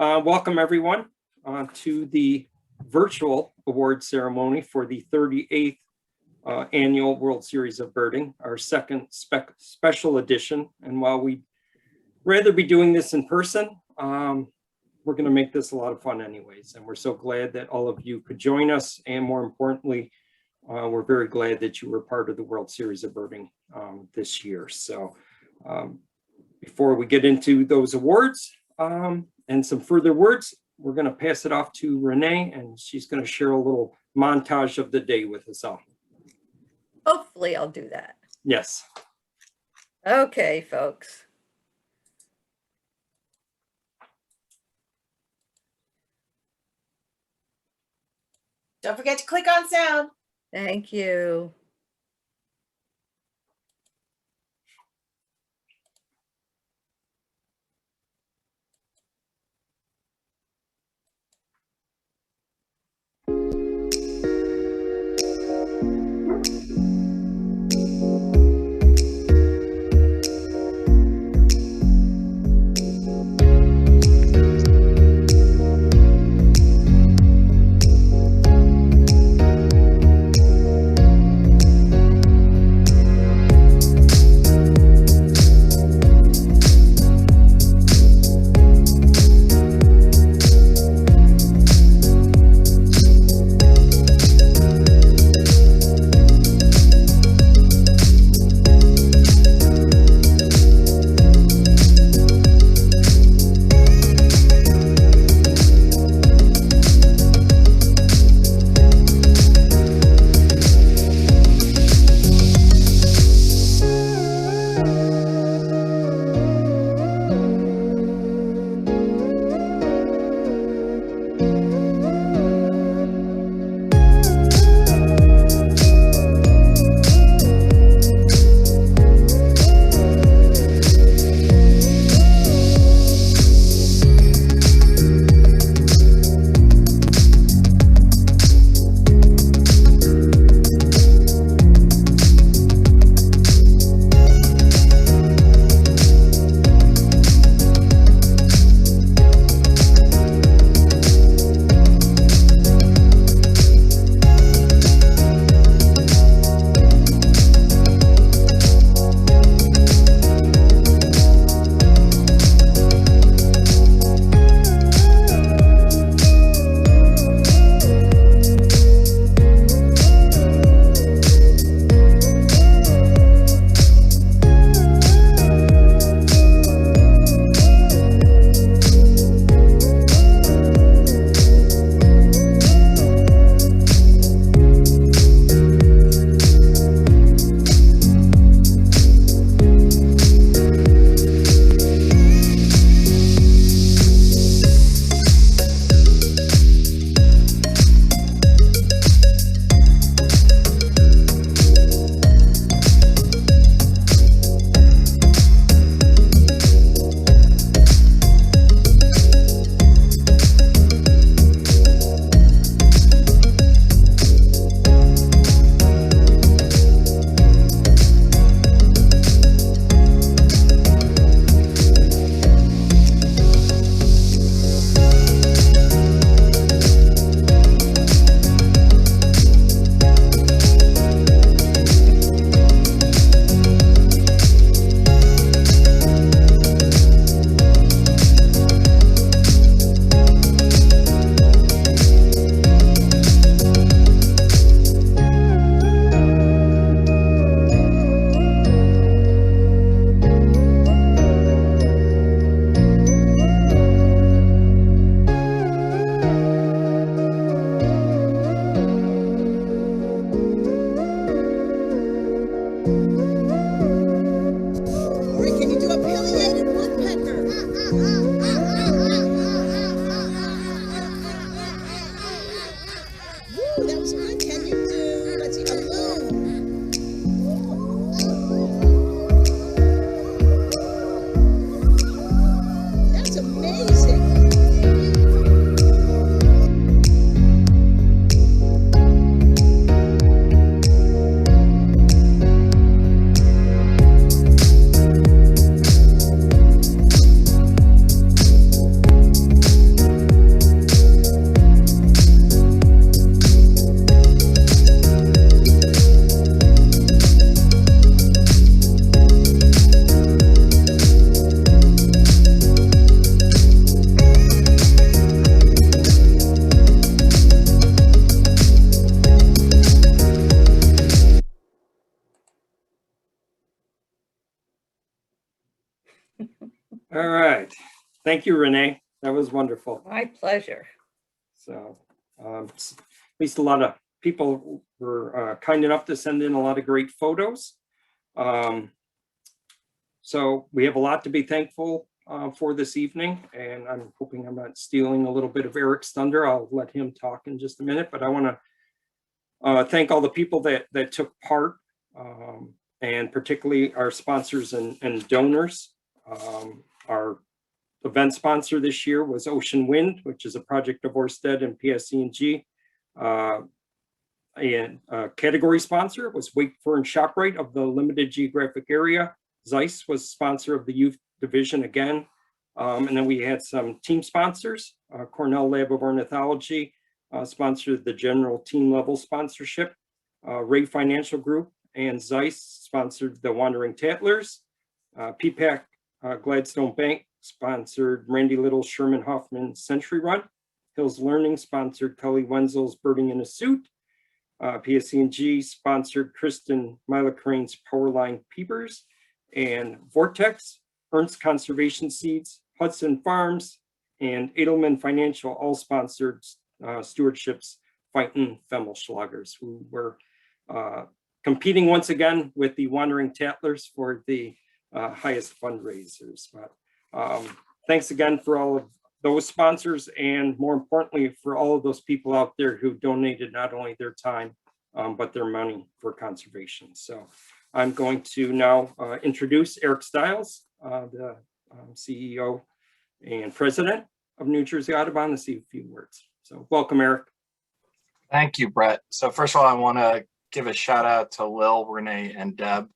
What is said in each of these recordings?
Welcome everyone to the virtual award ceremony for the 38th annual World Series of Birding, our second special edition. And while we'd rather be doing this in person, we're going to make this a lot of fun anyways. And we're so glad that all of you could join us. And more importantly, we're very glad that you were part of the World Series of Birding this year. So before we get into those awards and some further words, we're going to pass it off to Renee, and she's going to share a little montage of the day with us all. Hopefully I'll do that. Yes. Okay, folks. Don't forget to click on sound. Thank you. All right. Thank you, Renee. That was wonderful. My pleasure. So at least a lot of people were kind enough to send in a lot of great photos. So we have a lot to be thankful for this evening, and I'm hoping I'm not stealing a little bit of Eric's thunder. I'll let him talk in just a minute, but I want to thank all the people that took part, and particularly our sponsors and donors. Our event sponsor this year was Ocean Wind, which is a project of Orsted and PSC&G. And category sponsor was Wakefern and ShopRite of the limited geographic area. Zeiss was sponsor of the youth division again. And then we had some team sponsors. Cornell Lab of Ornithology sponsored the general team level sponsorship. Ray Financial Group and Zeiss sponsored the Wandering Tattlers. PPAC Gladstone Bank sponsored Randy Little's Sherman Hoffman Century Run. Hills Learning sponsored Kelly Wenzel's Birding in a Suit. PSC&G sponsored Kristen Milacrane's Powerline Peepers. And Vortex, Ernst Conservation Seeds, Hudson Farms, and Edelman Financial all sponsored stewardships fighting Femmelschlagers, who were competing once again with the Wandering Tattlers for the highest fundraisers. But thanks again for all of those sponsors, and more importantly, for all of those people out there who donated not only their time, but their money for conservation. So I'm going to now introduce Eric Stiles, the CEO and president of New Jersey Audubon, to say a few words. So welcome, Eric. Thank you, Brett. So first of all, I want to give a shout out to Lil, Renee, and Deb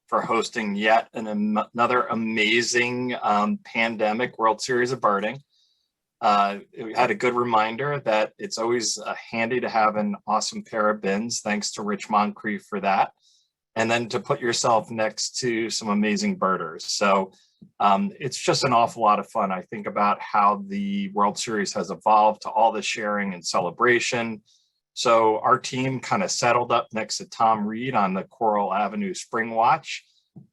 for hosting yet another amazing pandemic World Series of Birding. We had a good reminder that it's always handy to have an awesome pair of bins. Thanks to Rich Moncrief for that. And then to put yourself next to some amazing birders. So it's just an awful lot of fun. I think about how the World Series has evolved to all the sharing and celebration. So our team kind of settled up next to Tom Reed on the Coral Avenue Spring Watch.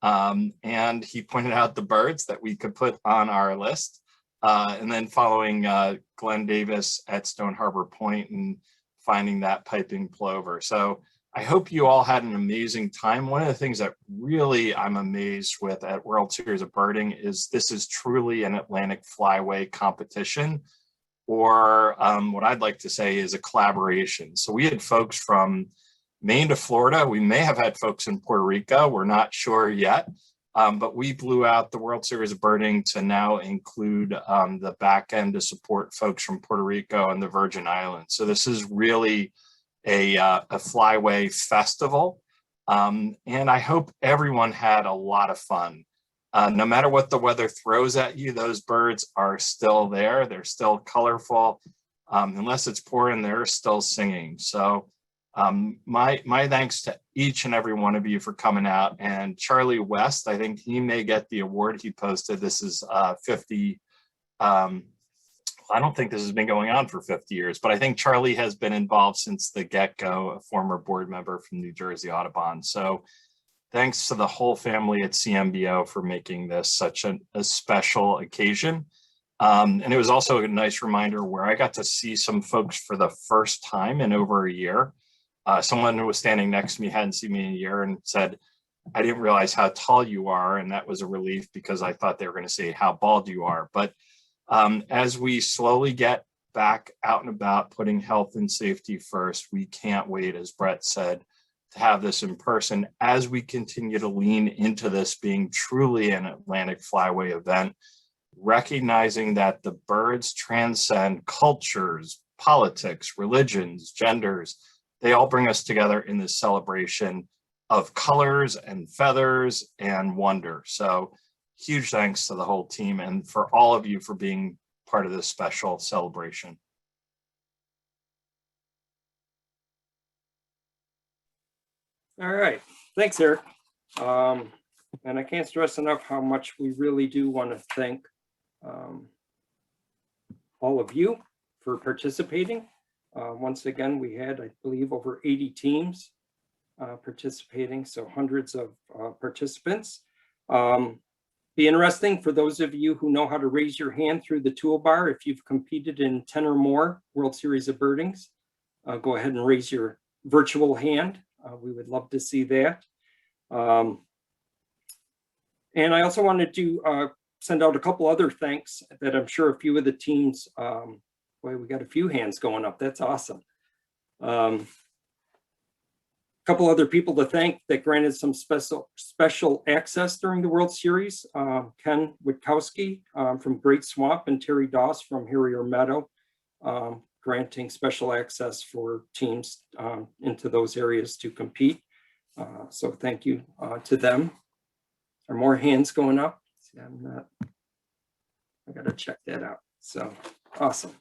And he pointed out the birds that we could put on our list. And then following Glenn Davis at Stone Harbor Point and finding that piping plover. So I hope you all had an amazing time. One of the things that really I'm amazed with at World Series of Birding is this is truly an Atlantic flyway competition, or what I'd like to say is a collaboration. So we had folks from Maine to Florida. We may have had folks in Puerto Rico. We're not sure yet. But we blew out the World Series of Birding to now include the back end to support folks from Puerto Rico and the Virgin Islands. So this is really a flyway festival. And I hope everyone had a lot of fun. No matter what the weather throws at you, those birds are still there. They're still colorful. Unless it's pouring, they're still singing. So my thanks to each and every one of you for coming out. And Charlie West, I think he may get the award he posted. This is 50. I don't think this has been going on for 50 years, but I think Charlie has been involved since the get-go, a former board member from New Jersey Audubon. So thanks to the whole family at CMBO for making this such a special occasion. And it was also a nice reminder where I got to see some folks for the first time in over a year. Someone who was standing next to me hadn't seen me in a year and said, I didn't realize how tall you are. And that was a relief because I thought they were going to say how bald you are. But as we slowly get back out and about, putting health and safety first, we can't wait, as Brett said, to have this in person as we continue to lean into this being truly an Atlantic Flyway event, recognizing that the birds transcend cultures, politics, religions, genders. They all bring us together in this celebration of colors and feathers and wonder. So huge thanks to the whole team and for all of you for being part of this special celebration. All right, thanks, Eric. And I can't stress enough how much we really do want to thank all of you for participating. Once again, we had, I believe, over 80 teams participating, so hundreds of participants. be interesting for those of you who know how to raise your hand through the toolbar. If you've competed in 10 or more World Series of Birdings, go ahead and raise your virtual hand. We would love to see that. And I also wanted to send out a couple other thanks that I'm sure a few of the teams, boy, we got a few hands going up. That's awesome. A couple other people to thank that granted some special access during the World Series. Ken Witkowski from Great Swamp and Terry Doss from Harrier Meadow, granting special access for teams into those areas to compete. So thank you to them. Are more hands going up? See, I gotta check that out. So awesome.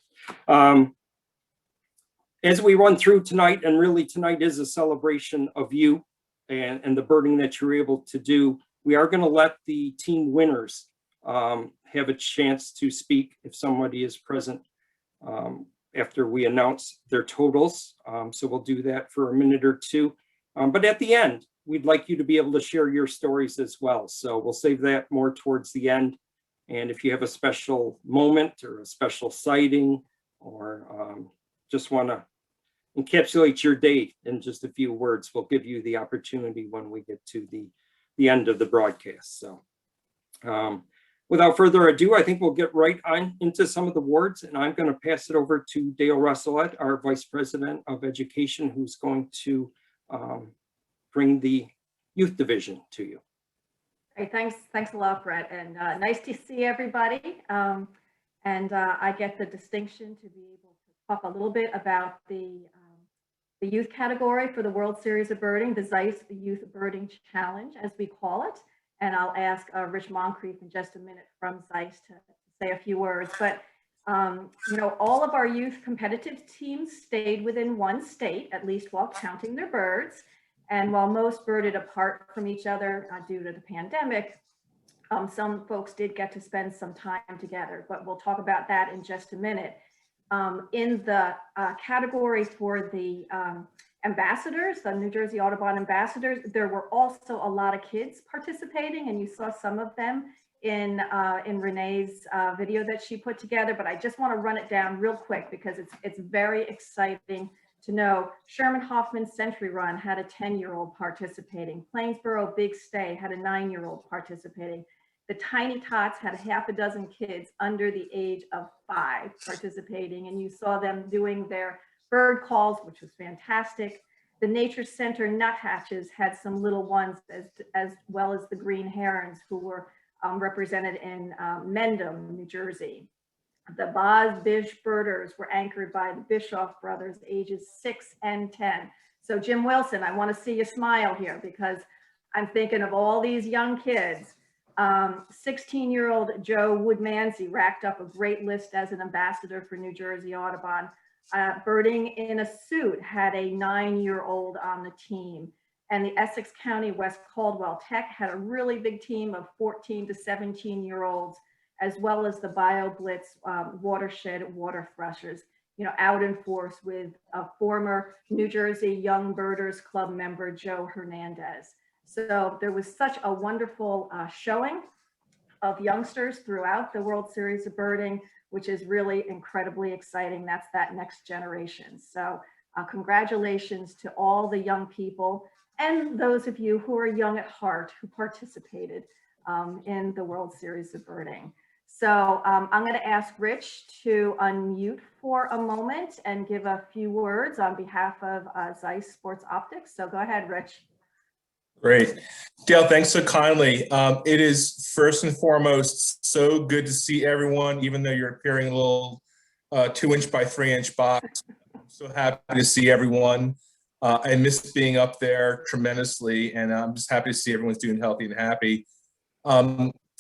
As we run through tonight, and really tonight is a celebration of you and the birding that you're able to do, we are going to let the team winners have a chance to speak if somebody is present after we announce their totals. So we'll do that for a minute or two. But at the end, we'd like you to be able to share your stories as well. So we'll save that more towards the end. And if you have a special moment or a special sighting, or just want to encapsulate your day in just a few words, we'll give you the opportunity when we get to the end of the broadcast. So without further ado, I think we'll get right on into some of the awards, and I'm going to pass it over to Dale Russelette, our Vice President of Education, who's going to bring the youth division to you. Hey, thanks a lot, Brett, and nice to see everybody. I get the distinction to be able to talk a little bit about the youth category for the World Series of Birding, the Zeiss Youth Birding Challenge, as we call it. And I'll ask Rich Moncrief in just a minute from Zeiss to say a few words. But you know, all of our youth competitive teams stayed within one state, at least while counting their birds. And while most birded apart from each other due to the pandemic, some folks did get to spend some time together, but we'll talk about that in just a minute. In the category for the ambassadors, the New Jersey Audubon ambassadors, there were also a lot of kids participating, and you saw some of them in Renee's video that she put together, but I just want to run it down real quick because it's very exciting to know. Sherman Hoffman's Century Run had a 10-year-old participating. Plainsboro Big Stay had a 9-year-old participating. The Tiny Tots had half a dozen kids under the age of 5 participating, and you saw them doing their bird calls, which was fantastic. The Nature Center Nuthatches had some little ones as well as the Green Herons, who were represented in Mendham, New Jersey. The Boz Bish Birders were anchored by the Bischoff brothers, ages 6 and 10. So Jim Wilson, I want to see you smile here because I'm thinking of all these young kids. 16-year-old Joe Woodmansey racked up a great list as an ambassador for New Jersey Audubon. Birding in a Suit had a 9-year-old on the team. And the Essex County West Caldwell Tech had a really big team of 14 to 17-year-olds, as well as the BioBlitz watershed water threshers, you know, out in force with a former New Jersey Young Birders Club member, Joe Hernandez. So there was such a wonderful showing of youngsters throughout the World Series of Birding, which is really incredibly exciting. That's that next generation. So congratulations to all the young people and those of you who are young at heart who participated in the World Series of Birding. So I'm going to ask Rich to unmute for a moment and give a few words on behalf of Zeiss Sports Optics. So go ahead, Rich. Great. Dale, thanks so kindly. It is first and foremost so good to see everyone, even though you're appearing in a little 2-inch by 3-inch box. I'm so happy to see everyone. I miss being up there tremendously, and I'm just happy to see everyone's doing healthy and happy.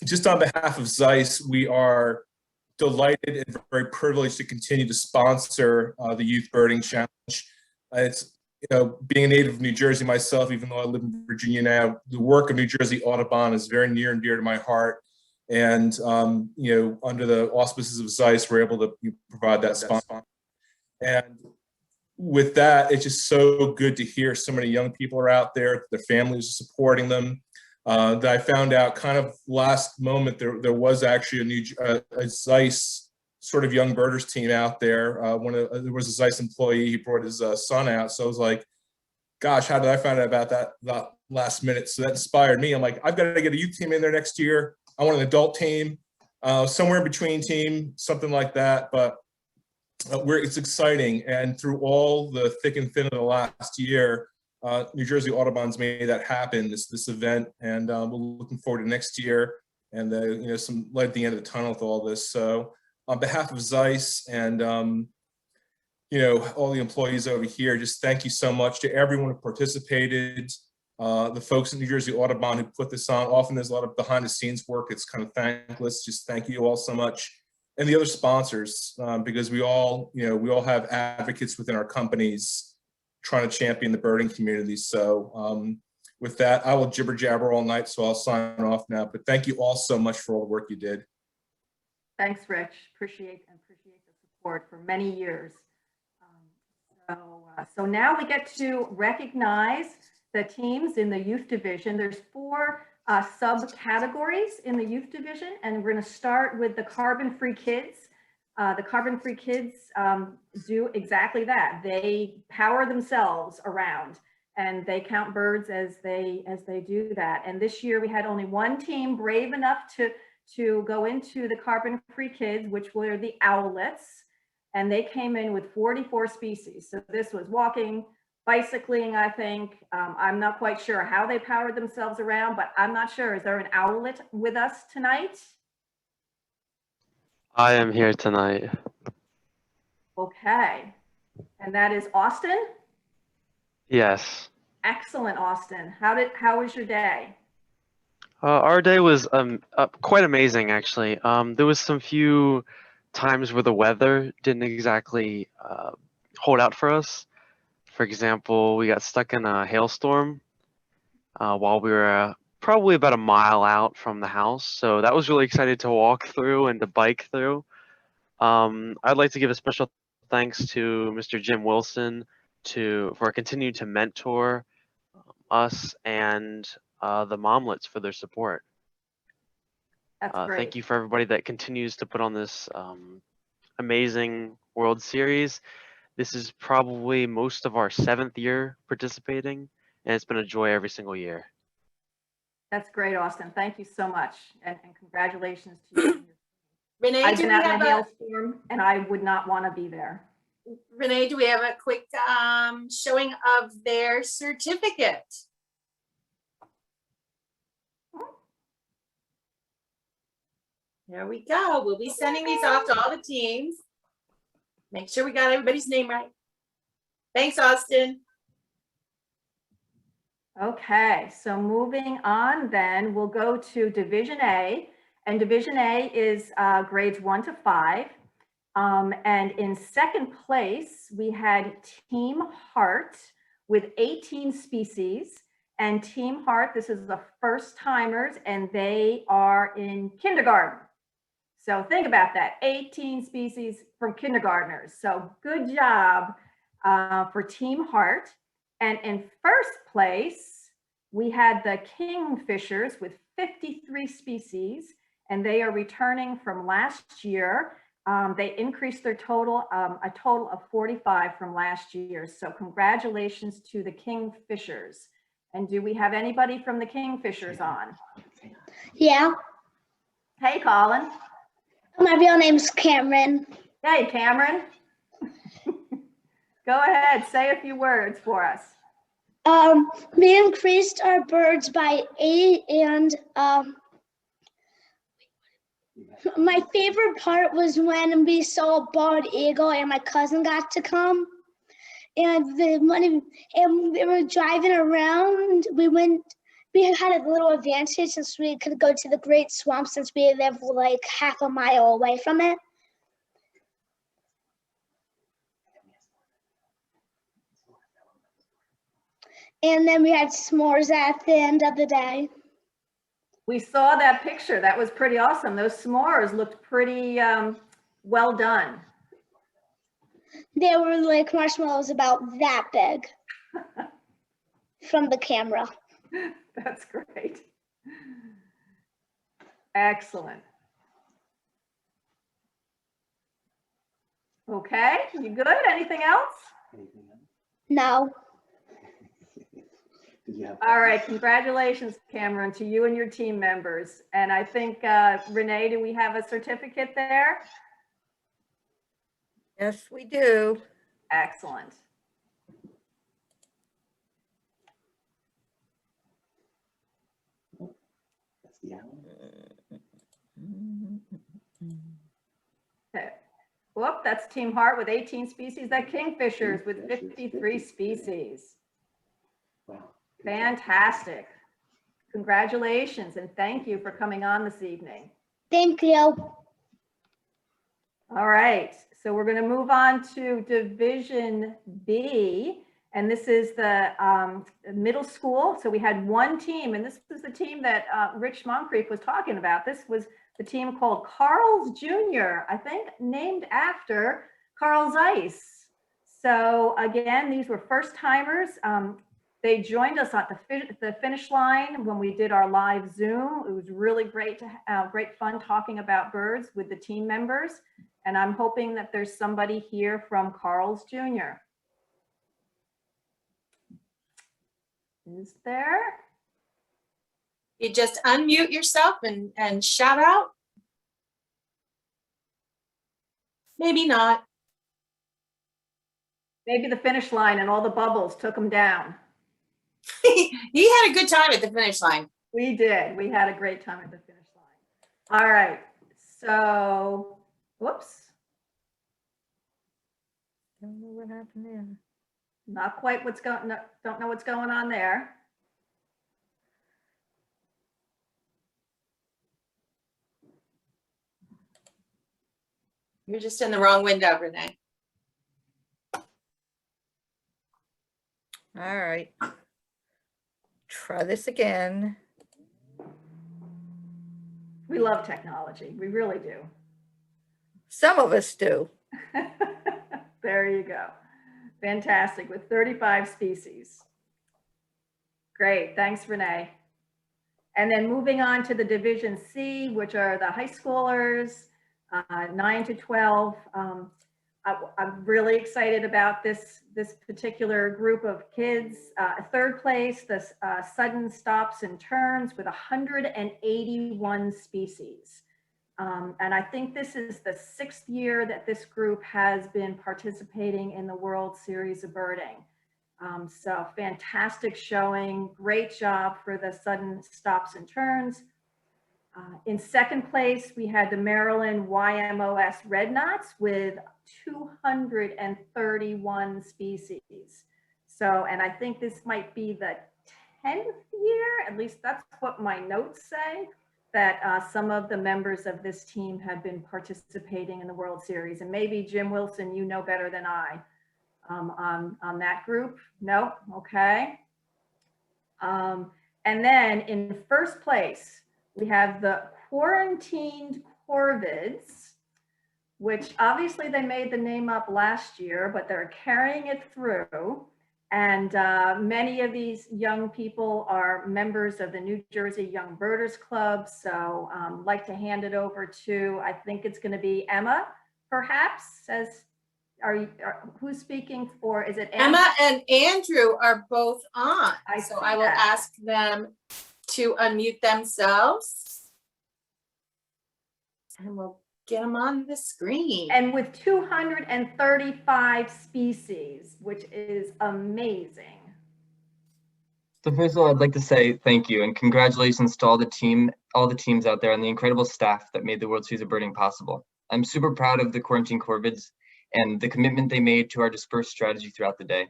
Just on behalf of Zeiss, we are delighted and very privileged to continue to sponsor the Youth Birding Challenge. It's, you know, being a native of New Jersey myself, even though I live in Virginia now, the work of New Jersey Audubon is very near and dear to my heart. And, you know, under the auspices of Zeiss, we're able to provide that sponsor. And with that, it's just so good to hear so many young people are out there, their families are supporting them. that I found out kind of last moment there was actually a Zeiss sort of young birders team out there. There was a Zeiss employee, he brought his son out. So I was like, gosh, how did I find out about that last minute? So that inspired me. I'm like, I've got to get a youth team in there next year. I want an adult team, somewhere in between team, something like that. But it's exciting. And through all the thick and thin of the last year, New Jersey Audubon's made that happen, this event. And we're looking forward to next year and some light at the end of the tunnel with all this. So on behalf of Zeiss and all the employees over here, just thank you so much to everyone who participated, the folks in New Jersey Audubon who put this on. Often there's a lot of behind the scenes work. It's kind of thankless. Just thank you all so much. And the other sponsors, because we all have advocates within our companies trying to champion the birding community. So with that, I will jibber jabber all night, so I'll sign off now. But thank you all so much for all the work you did. Thanks, Rich. Appreciate the support for many years. So now we get to recognize the teams in the youth division. There's 4 subcategories in the youth division, and we're going to start with the carbon-free kids. The carbon-free kids do exactly that. They power themselves around, and they count birds as they do that. And this year we had only one team brave enough to go into the carbon-free kids, which were the owlets, and they came in with 44 species. So this was walking, bicycling, I think. I'm not quite sure how they powered themselves around, but I'm not sure. Is there an owlet with us tonight? I am here tonight. Okay. And that is Austin? Yes. Excellent, Austin. How was your day? Our day was quite amazing, actually. There was some few times where the weather didn't exactly hold out for us. For example, we got stuck in a hailstorm while we were probably about a mile out from the house. So that was really exciting to walk through and to bike through. I'd like to give a special thanks to Mr. Jim Wilson for continuing to mentor us and the Momlets for their support. That's great. Thank you for everybody that continues to put on this amazing World Series. This is probably most of our 7th year participating, and it's been a joy every single year. That's great, Austin. Thank you so much, and congratulations to you. Renee, I've do been we out in have a hailstorm, and I would not want to be there. Renee, do we have a quick showing of their certificate? There we go. We'll be sending these off to all the teams. Make sure we got everybody's name right. Thanks, Austin. Okay, so moving on then, we'll go to Division A. And Division A is grades 1 to 5. And in second place, we had Team Heart with 18 species. And Team Heart, this is the first timers, and they are in kindergarten. So think about that, 18 species from kindergartners. So good job for Team Heart. And in first place, we had the Kingfishers with 53 species, and they are returning from last year. They increased their total, a total of 45 from last year. So congratulations to the Kingfishers. And do we have anybody from the Kingfishers on? Yeah, Hey, Colin. my real name's Cameron. Hey, Cameron. Go ahead, say a few words for us. We increased our birds by 8, and my favorite part was when we saw a bald eagle and my cousin got to come. And when we were driving around, we had a little advantage since we could go to the Great Swamp since we live like half a mile away from it. And then we had s'mores at the end of the day. We saw that picture. That was pretty awesome. Those s'mores looked pretty well done. They were like marshmallows about that big from the camera. That's great. Excellent. Okay, you good? Anything else? No. All right, congratulations, Cameron, to you and your team members. And I think, Renee, do we have a certificate there? Yes, we do. Excellent. Okay. Whoop, that's Team Hart with 18 species. That Kingfishers with 53 species. Fantastic. Congratulations and thank you for coming on this evening. Thank you. All right, so we're going to move on to Division B, and this is the middle school. So we had one team, and this was the team that Rich Moncrief was talking about. This was the team called Carl's Jr., I think named after Carl Zeiss. So again, these were first timers. They joined us at the finish line when we did our live Zoom. It was really great great fun talking about birds with the team members. And I'm hoping that there's somebody here from Carl's Jr. Is there? You just unmute yourself and shout out. Maybe not. Maybe the finish line and all the bubbles took them down. You had a good time at the finish line. We did. We had a great time at the finish line. All right. So, whoops. Don't know what happened there. Not quite what's going, no, don't know what's going on there. You're just in the wrong window, Renee. All right. Try this again. We love technology. We really do. Some of us do. There you go. Fantastic, with 35 species. Great, thanks, Renee. And then moving on to the Division C, which are the high schoolers, 9 to 12. I'm really excited about this particular group of kids. Third place, the Sudden Stops and Turns with 181 species. And I think this is the 6th year that this group has been participating in the World Series of Birding. So fantastic showing, great job for the Sudden Stops and Turns. In second place, we had the Maryland YMOS Red Knots with 231 species. So, and I think this might be the 10th year, at least that's what my notes say, that some of the members of this team have been participating in the World Series. And maybe Jim Wilson, you know better than I on that group. No, okay. And then in first place, we have the Quarantined Corvids, which obviously they made the name up last year, but they're carrying it through. And many of these young people are members of the New Jersey Young Birders Club. So I'd like to hand it over to, I think it's going to be Emma, perhaps, who's speaking for, is it Emma and Andrew are both on. So I will that. ask them to unmute themselves. And we'll get them on the screen. And with 235 species, which is amazing. So first of all, I'd like to say thank you and congratulations to all the teams out there and the incredible staff that made the World Series of Birding possible. I'm super proud of the Quarantine Corvids and the commitment they made to our dispersed strategy throughout the day.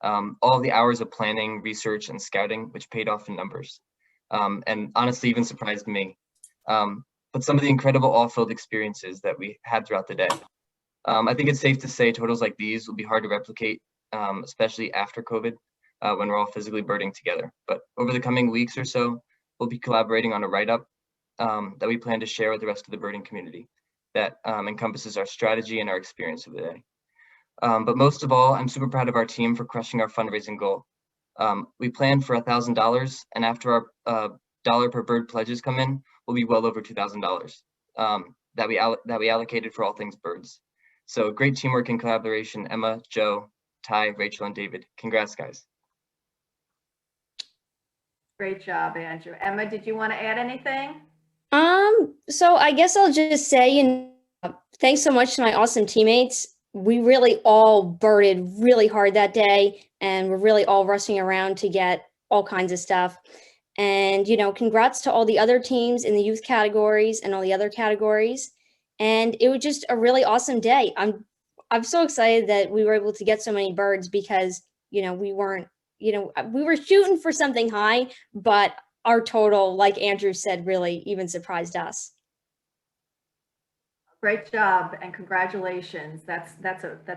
All the hours of planning, research, and scouting, which paid off in numbers. And honestly, even surprised me. But some of the incredible off-field experiences that we had throughout the day. I think it's safe to say totals like these will be hard to replicate, especially after COVID, when we're all physically birding together. But over the coming weeks or so, we'll be collaborating on a write-up that we plan to share with the rest of the birding community that encompasses our strategy and our experience of the day. But most of all, I'm super proud of our team for crushing our fundraising goal. We planned for $1,000, and after our dollar per bird pledges come in, will be well over $2,000 that we allocated for all things birds. So great teamwork and collaboration, Emma, Joe, Ty, Rachel, and David. Congrats, guys. Great job, Andrew. Emma, did you want to add anything? So I guess I'll just say, thanks so much to my awesome teammates. We really all birded really hard that day, and we're really all rushing around to get all kinds of stuff. And, congrats to all the other teams in the youth categories and all the other categories. And it was just a really awesome day. I'm so excited that we were able to get so many birds because, we weren't, we were shooting for something high, but our total, like Andrew said, really even surprised us. Great job and congratulations. That's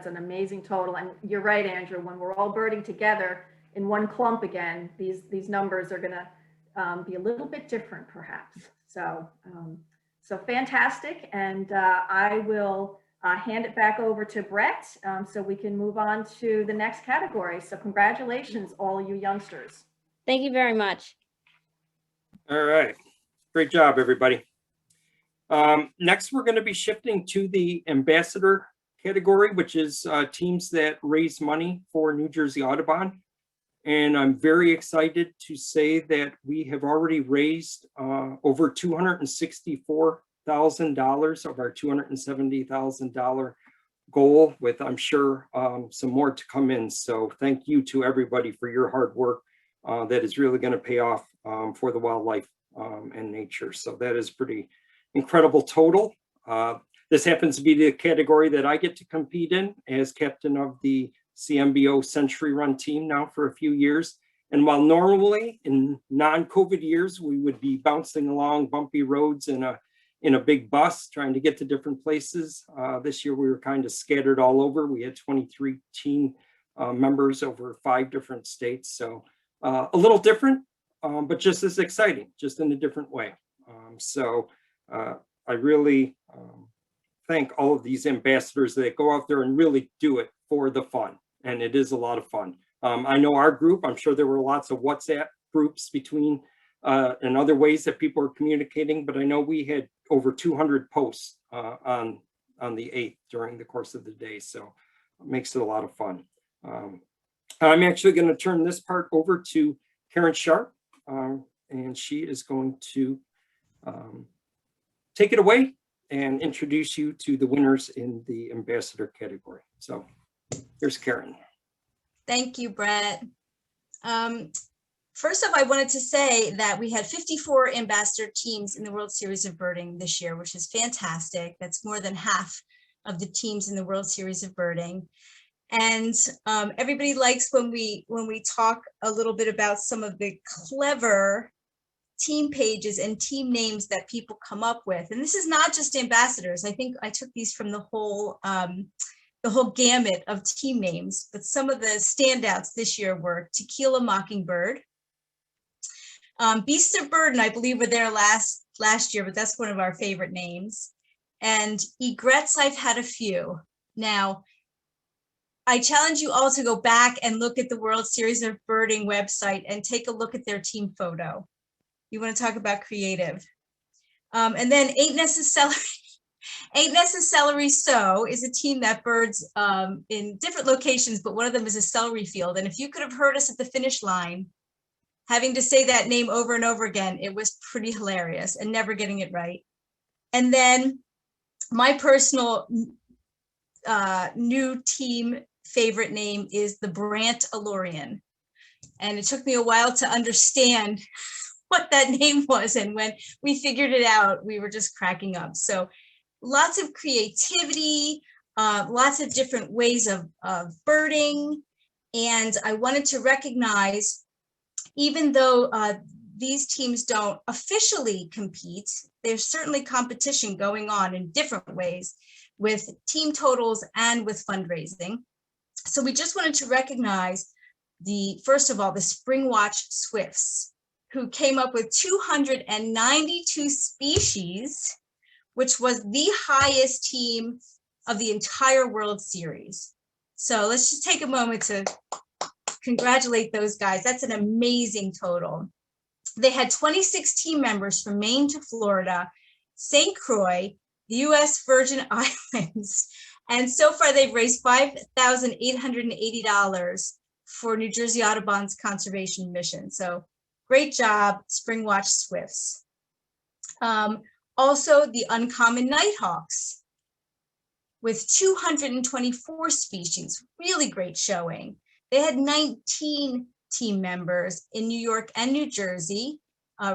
an amazing total. And you're right, Andrew, when we're all birding together in one clump again, these numbers are gonna be a little bit different perhaps. So fantastic. And I will hand it back over to Brett so we can move on to the next category. So congratulations, all you youngsters. Thank you very much. All right. Great job, everybody. Next, we're going to be shifting to the ambassador category, which is teams that raise money for New Jersey Audubon. And I'm very excited to say that we have already raised over $264,000 of our $270,000 goal, with, I'm sure, some more to come in. So thank you to everybody for your hard work. That is really going to pay off for the wildlife and nature. So that is pretty incredible total. This happens to be the category that I get to compete in as captain of the CMBO Century Run team now for a few years. And while normally in non-COVID years, we would be bouncing along bumpy roads in a big bus trying to get to different places, this year we were kind of scattered all over. We had 23 team members over 5 different states. So a little different, but just as exciting, just in a different way. I really thank all of these ambassadors that go out there and really do it for the fun. And it is a lot of fun. I know our group, I'm sure there were lots of WhatsApp groups between and other ways that people are communicating, but I know we had over 200 posts on the 8th during the course of the day. So it makes it a lot of fun. I'm actually going to turn this part over to Karen Sharp, and she is going to take it away and introduce you to the winners in the ambassador category. So here's Karen. Thank you, Brett. First off, I wanted to say that we had 54 ambassador teams in the World Series of Birding this year, which is fantastic. That's more than half of the teams in the World Series of Birding. And everybody likes when we talk a little bit about some of the clever team pages and team names that people come up with. And this is not just ambassadors. I think I took these from the whole gamut of team names, but some of the standouts this year were Tequila Mockingbird, Beasts of Burden, I believe were there last year, but that's one of our favorite names. And Egrets, I've had a few. Now, I challenge you all to go back and look at the World Series of Birding website and take a look at their team photo. You want to talk about creative. And then Ain't Necessarily So is a team that birds in different locations, but one of them is a celery field. And if you could have heard us at the finish line, having to say that name over and over again, it was pretty hilarious and never getting it right. And then my personal new team favorite name is the Brant Alorian. And it took me a while to understand what that name was. And when we figured it out, we were just cracking up. So lots of creativity, lots of different ways of birding. And I wanted to recognize, even though these teams don't officially compete, there's certainly competition going on in different ways with team totals and with fundraising. So we just wanted to recognize first of all, the Spring Watch Swifts, who came up with 292 species, which was the highest team of the entire World Series. So let's just take a moment to congratulate those guys. That's an amazing total. They had 26 team members from Maine to Florida, St. Croix, the U.S. Virgin Islands, and so far they've raised $5,880 for New Jersey Audubon's conservation mission. So great job, Springwatch Swifts. Also, the uncommon nighthawks with 224 species, really great showing. They had 19 team members in New York and New Jersey,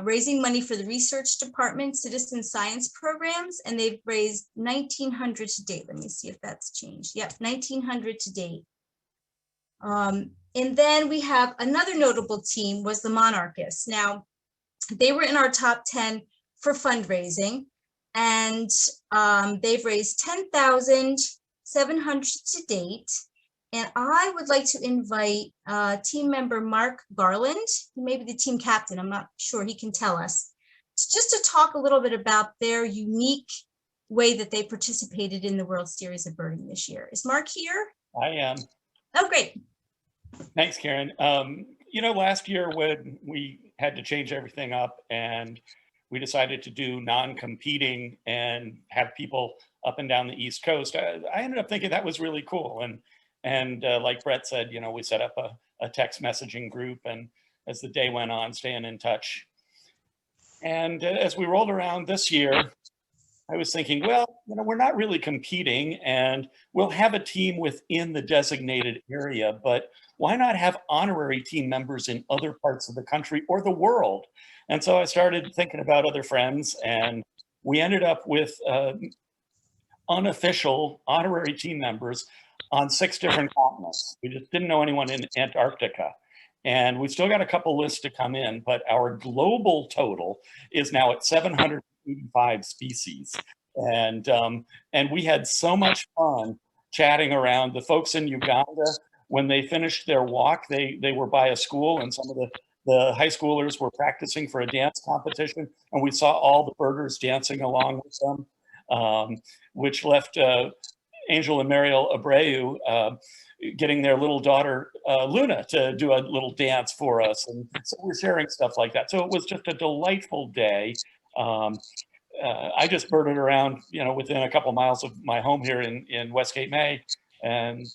raising money for the research department, citizen science programs, and they've raised 1,900 to date. Let me see if that's changed. Yep, 1,900 to date. And then we have another notable team was the Monarchists. Now, they were in our top 10 for fundraising, and they've raised $10,700 to date. And I would like to invite team member Mark Garland, who may be the team captain, I'm not sure, he can tell us, just to talk a little bit about their unique way that they participated in the World Series of Birding this year. Is Mark here? I am. Oh, great. Thanks, Karen. You know, last year when we had to change everything up and we decided to do non-competing and have people up and down the East Coast, I ended up thinking that was really cool. And like Brett said, you know, we set up a text messaging group, and as the day went on, staying in touch. And as we rolled around this year, I was thinking, well, you know, we're not really competing, and we'll have a team within the designated area, but why not have honorary team members in other parts of the country or the world? And so I started thinking about other friends, and we ended up with unofficial honorary team members on 6 different continents. We just didn't know anyone in Antarctica. And we've still got a couple lists to come in, but our global total is now at 785 species. And we had so much fun chatting around. The folks in Uganda, when they finished their walk, they were by a school, and some of the high schoolers were practicing for a dance competition, and we saw all the birders dancing along with them, which left Angel and Mariel Abreu getting their little daughter Luna to do a little dance for us, and so we're sharing stuff like that. So it was just a delightful day. I just birded around, you know, within a couple miles of my home here in Westgate, May, and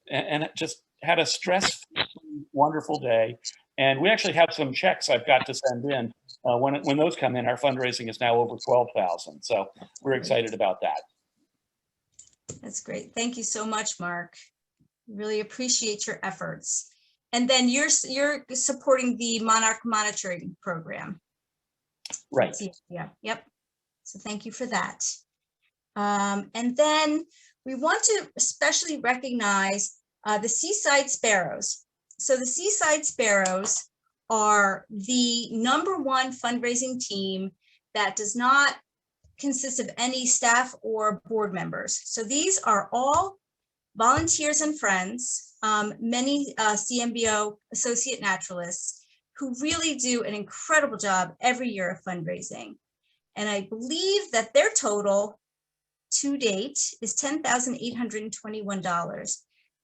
it just had a stress-free, wonderful day. And we actually have some checks I've got to send in. When those come in, our fundraising is now over 12,000. So we're excited about that. That's great. Thank you so much, Mark. Really appreciate your efforts. And then you're supporting the Monarch Monitoring Program. Right. Yeah. Yep. So thank you for that. And then we want to especially recognize the Seaside Sparrows. So the Seaside Sparrows are the #1 fundraising team that does not consist of any staff or board members. So these are all volunteers and friends, many CMBO associate naturalists who really do an incredible job every year of fundraising. And I believe that their total to date is $10,821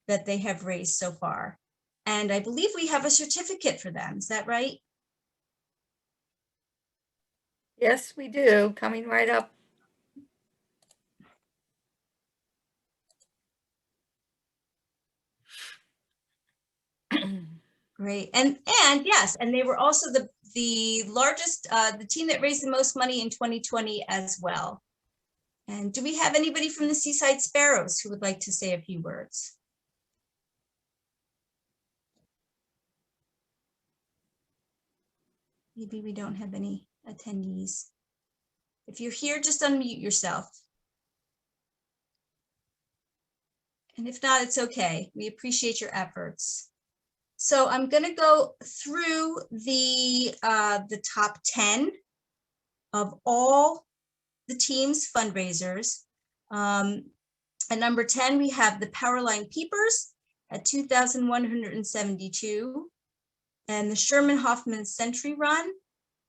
that they have raised so far. And I believe we have a certificate for them. Is that right? Yes, we do. Coming right up. Great. And yes, and they were also the largest, the team that raised the most money in 2020 as well. And do we have anybody from the Seaside Sparrows who would like to say a few words? Maybe we don't have any attendees. If you're here, just unmute yourself. And if not, it's okay. We appreciate your efforts. So I'm going to go through the top 10 of all the team's fundraisers. At number 10, we have the Powerline Peepers at $2,172. And the Sherman Hoffman Century Run,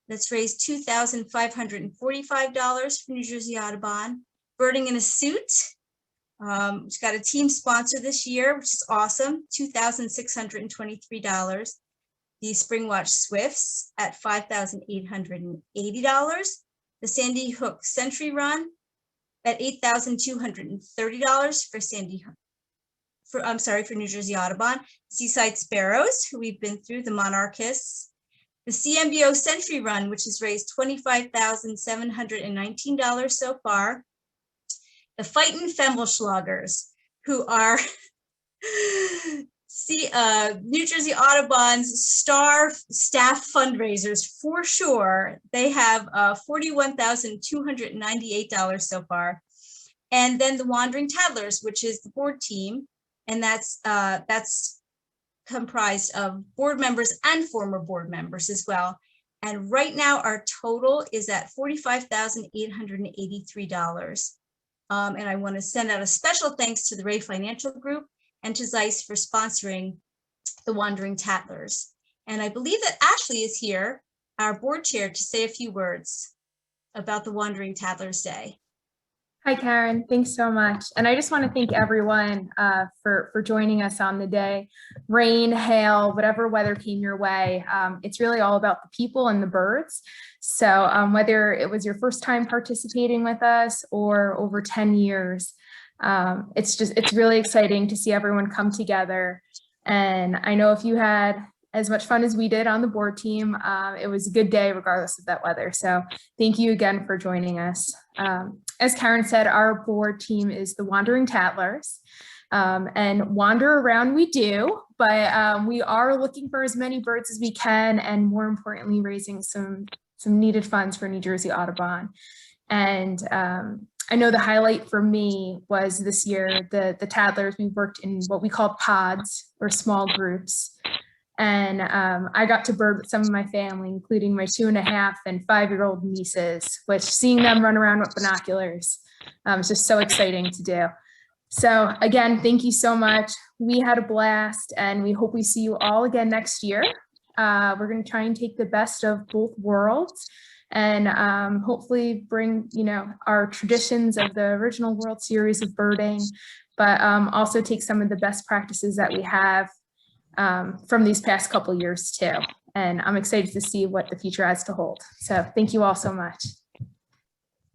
that's raised $2,545 for New Jersey Audubon. Birding in a Suit, which got a team sponsor this year, which is awesome, $2,623. the Springwatch Swifts at $5,880, the Sandy Hook Century Run at $8,230 for for New Jersey Audubon, Seaside Sparrows, who we've been through, the Monarchists, the CMBO Century Run, which has raised $25,719 so far, the Fightin' Femmelschlagers, who are New Jersey Audubon's star staff fundraisers for sure. They have $41,298 so far. And then the Wandering Tattlers, which is the board team, and that's comprised of board members and former board members as well. And right now our total is at $45,883. And I want to send out a special thanks to the Ray Financial Group and to Zeiss for sponsoring the Wandering Tattlers. And I believe that Ashley is here, our board chair, to say a few words about the Wandering Tattlers Day. Hi, Karen. Thanks so much. And I just want to thank everyone for joining us on the day. Rain, hail, whatever weather came your way, it's really all about the people and the birds. So whether it was your first time participating with us or over 10 years, it's really exciting to see everyone come together. And I know if you had as much fun as we did on the board team, it was a good day regardless of that weather. So thank you again for joining us. As Karen said, our board team is the Wandering Tattlers, and wander around we do, but we are looking for as many birds as we can, and more importantly, raising some needed funds for New Jersey Audubon. And I know the highlight for me was this year, the Tattlers, we worked in what we call pods or small groups. And I got to bird with some of my family, including my 2.5 and 5-year-old nieces, which seeing them run around with binoculars is just so exciting to do. So again, thank you so much. We had a blast, and we hope we see you all again next year. We're going to try and take the best of both worlds and hopefully bring, our traditions of the original World Series of birding, but also take some of the best practices that we have from these past couple years too. And I'm excited to see what the future has to hold. So thank you all so much.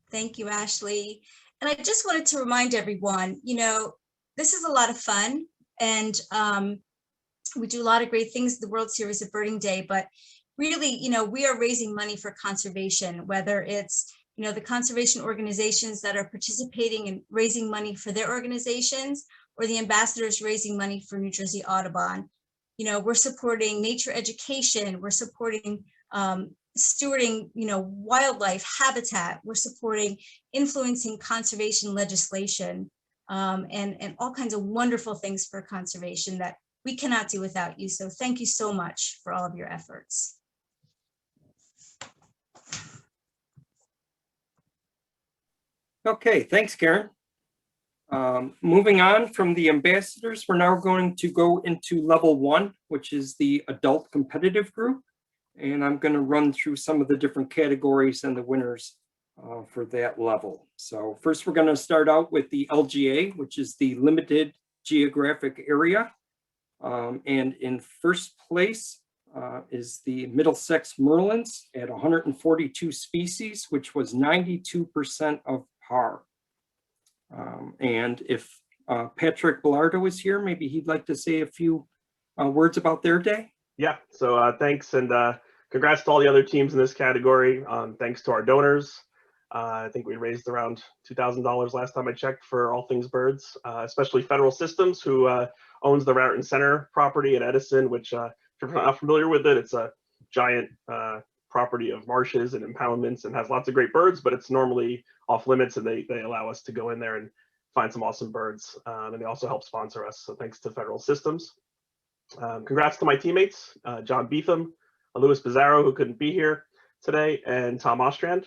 Thank you, Ashley. And I just wanted to remind everyone, this is a lot of fun, and we do a lot of great things at the World Series of Birding Day, but really, we are raising money for conservation, whether it's, the conservation organizations that are participating in raising money for their organizations, or the ambassadors raising money for New Jersey Audubon. We're supporting nature education, we're supporting stewarding, wildlife habitat, we're supporting influencing conservation legislation, and all kinds of wonderful things for conservation that we cannot do without you. So thank you so much for all of your efforts. Okay, thanks, Karen. Moving on from the ambassadors, we're now going to go into level 1, which is the adult competitive group. And I'm going to run through some of the different categories and the winners for that level. So first, we're going to start out with the LGA, which is the limited geographic area. And in first place is the Middlesex Merlins at 142 species, which was 92% of par. And if Patrick Bellardo is here, maybe he'd like to say a few words about their day. Yeah, so thanks, and congrats to all the other teams in this category. Thanks to our donors. I think we raised around $2,000 last time I checked for all things birds, especially Federal Systems, who owns the Raritan Center property in Edison, which if you're not familiar with it, it's a giant property of marshes and impoundments and has lots of great birds, but it's normally off limits, and they allow us to go in there and find some awesome birds. And they also help sponsor us. So thanks to Federal Systems. Congrats to my teammates, John Beetham, Louis Pizarro, who couldn't be here today, and Tom Ostrand.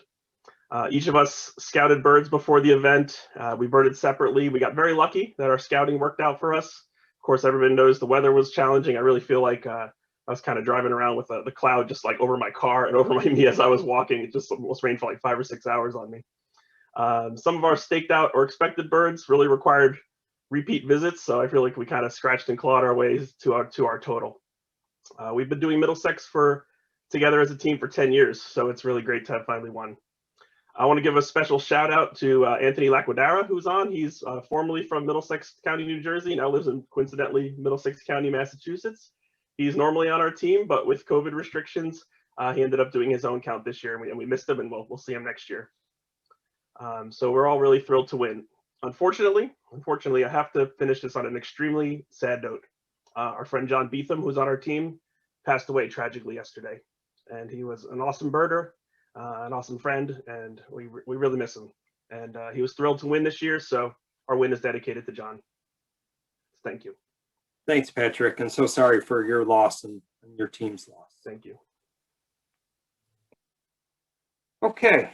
Each of us scouted birds before the event. We birded separately. We got very lucky that our scouting worked out for us. Of course, everybody knows the weather was challenging. I really feel like I was kind of driving around with the cloud just like over my car and over my knee as I was walking. It just almost rained for like 5 or 6 hours on me. Some of our staked out or expected birds really required repeat visits, so I feel like we kind of scratched and clawed our ways to our total. We've been doing Middlesex together as a team for 10 years, so it's really great to have finally won. I want to give a special shout out to Anthony Lacuadara, who's on. He's formerly from Middlesex County, New Jersey, now lives in, coincidentally, Middlesex County, Massachusetts. He's normally on our team, but with COVID restrictions, he ended up doing his own count this year, and we missed him, and we'll see him next year. So we're all really thrilled to win. Unfortunately, I have to finish this on an extremely sad note. Our friend John Beetham, who's on our team, passed away tragically yesterday. And he was an awesome birder, an awesome friend, and we really miss him. And he was thrilled to win this year, so our win is dedicated to John. Thank you. Thanks, Patrick, and so sorry for your loss and your team's loss. Thank you. Okay,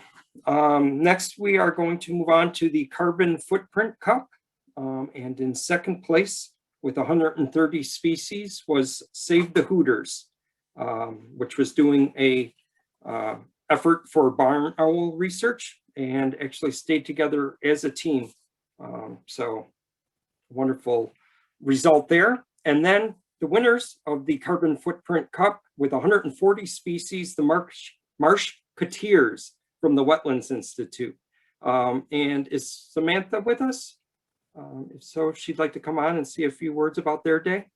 next we are going to move on to the Carbon Footprint Cup. And in second place with 130 species was Save the Hooters, which was doing a effort for barn owl research and actually stayed together as a team. So wonderful result there. And then the winners of the Carbon Footprint Cup with 140 species, the Monarchists from the Wetlands Institute. And is Samantha with us? If so, she'd like to come on and say a few words about their day.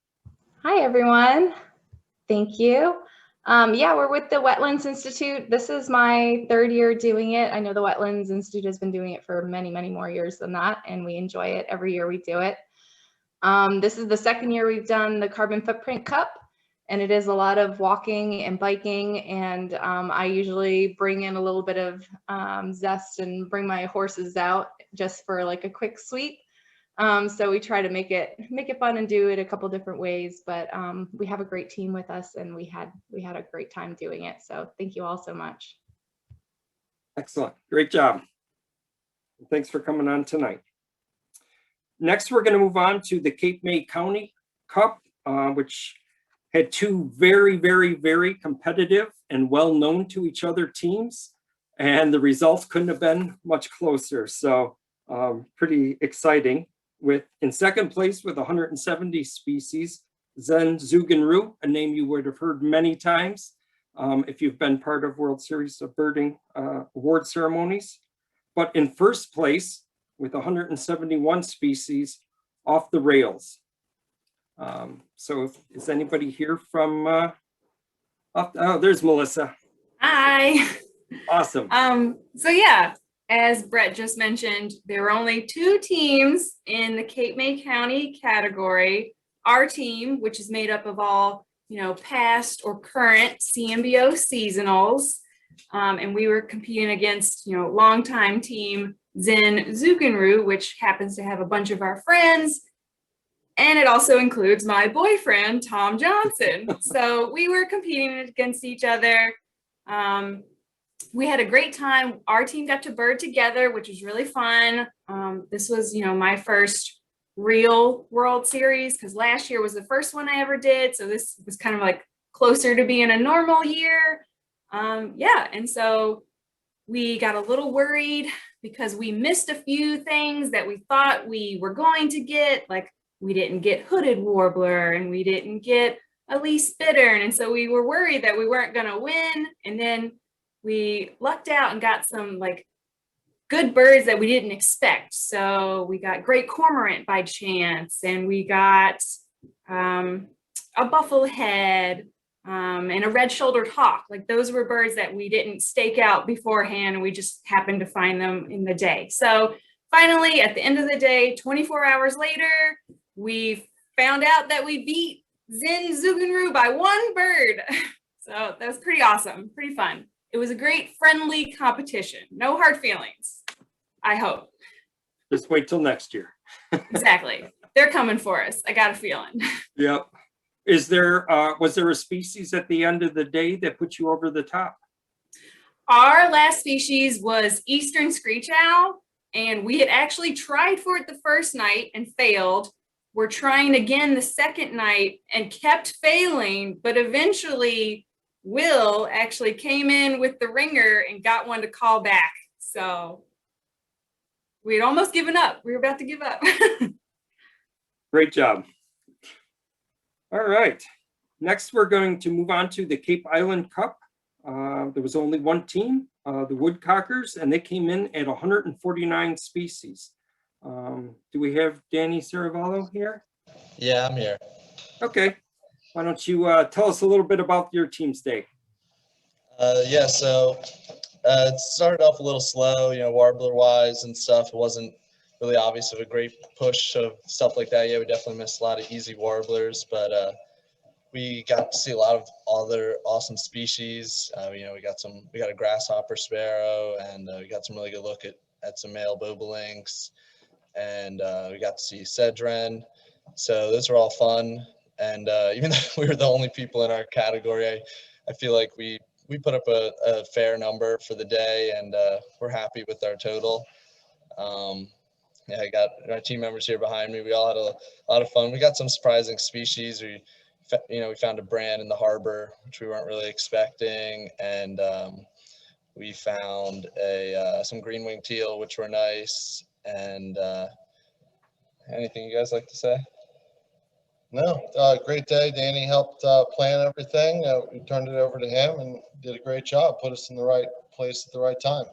Hi, everyone. Thank you. Yeah, we're with the Wetlands Institute. This is my third year doing it. I know the Wetlands Institute has been doing it for many, many more years than that, and we enjoy it every year we do it. This is the second year we've done the Carbon Footprint Cup, and it is a lot of walking and biking, and I usually bring in a little bit of zest and bring my horses out just for like a quick sweep. So we try to make it fun and do it a couple different ways, but we have a great team with us, and we had a great time doing it. So thank you all so much. Excellent, great job. Thanks for coming on tonight. Next, we're going to move on to the Cape May County Cup, which had two very, very, very competitive and well-known to each other teams, and the results couldn't have been much closer. So pretty exciting. In second place with 170 species, Zen Zugenru, a name you would have heard many times if you've been part of World Series of Birding award ceremonies. But in first place with 171 species, Off the Rails. So is anybody here from, oh, there's Melissa. Hi. Awesome. So yeah, as Brett just mentioned, there were only two teams in the Cape May County category. Our team, which is made up of all, past or current CMBO seasonals. And we were competing against, longtime team Zen Zugenru, which happens to have a bunch of our friends. And it also includes my boyfriend, Tom Johnson. So we were competing against each other. We had a great time. Our team got to bird together, which was really fun. This was, my first real World Series, because last year was the first one I ever did. So this was kind of like closer to being a normal year. Yeah, and so we got a little worried because we missed a few things that we thought we were going to get, like we didn't get hooded warbler and we didn't get a least bittern. And so we were worried that we weren't going to win. And then we lucked out and got some like good birds that we didn't expect. So we got great cormorant by chance, and we got a bufflehead and a red-shouldered hawk. Like those were birds that we didn't stake out beforehand, and we just happened to find them in the day. So finally, at the end of the day, 24 hours later, we found out that we beat Zen Zugenru by one bird. So that was pretty awesome, pretty fun. It was a great friendly competition. No hard feelings, I hope. Just wait till next year. Exactly. They're coming for us. I got a feeling. Yep. Was there a species at the end of the day that put you over the top? Our last species was Eastern Screech Owl, and we had actually tried for it the first night and failed. We're trying again the second night and kept failing, but eventually Will actually came in with the ringer and got one to call back. So we had almost given up. We were about to give up. Great job. All right. Next, we're going to move on to the Cape Island Cup. There was only one team, the Woodcockers, and they came in at 149 species. Do we have Danny Saravallo here? Yeah, I'm here. Okay. Why don't you tell us a little bit about your team's day? Yeah, so it started off a little slow, warbler-wise and stuff. It wasn't really obvious of a great push of stuff like that. Yeah, we definitely missed a lot of easy warblers, but we got to see a lot of other awesome species. We got a grasshopper sparrow, and we got some really good look at some male bobolinks, and we got to see sedge wren. So those were all fun. And even though we were the only people in our category, I feel like we put up a fair number for the day, and we're happy with our total. Yeah, I got our team members here behind me. We all had a lot of fun. We got some surprising species. We found a brand in the harbor, which we weren't really expecting. And we found some green-winged teal, which were nice. And anything you guys like to say? No, great day. Danny helped plan everything. We turned it over to him and did a great job. Put us in the right place at the right time.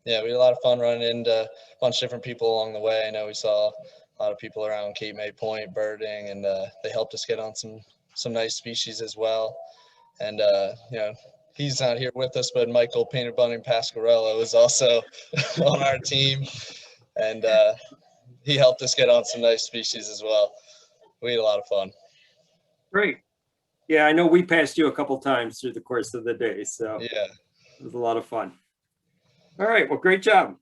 Yeah, we had a lot of fun running into a bunch of different people along the way. I know we saw a lot of people around Cape May Point birding, and they helped us get on some nice species as well. And he's not here with us, but Michael Painted Bunny Pasquarello is also on our team, and he helped us get on some nice species as well. We had a lot of fun. Great. Yeah, I know we passed you a couple times through the course of the day, so yeah, it was a lot of fun. All right, well, great job.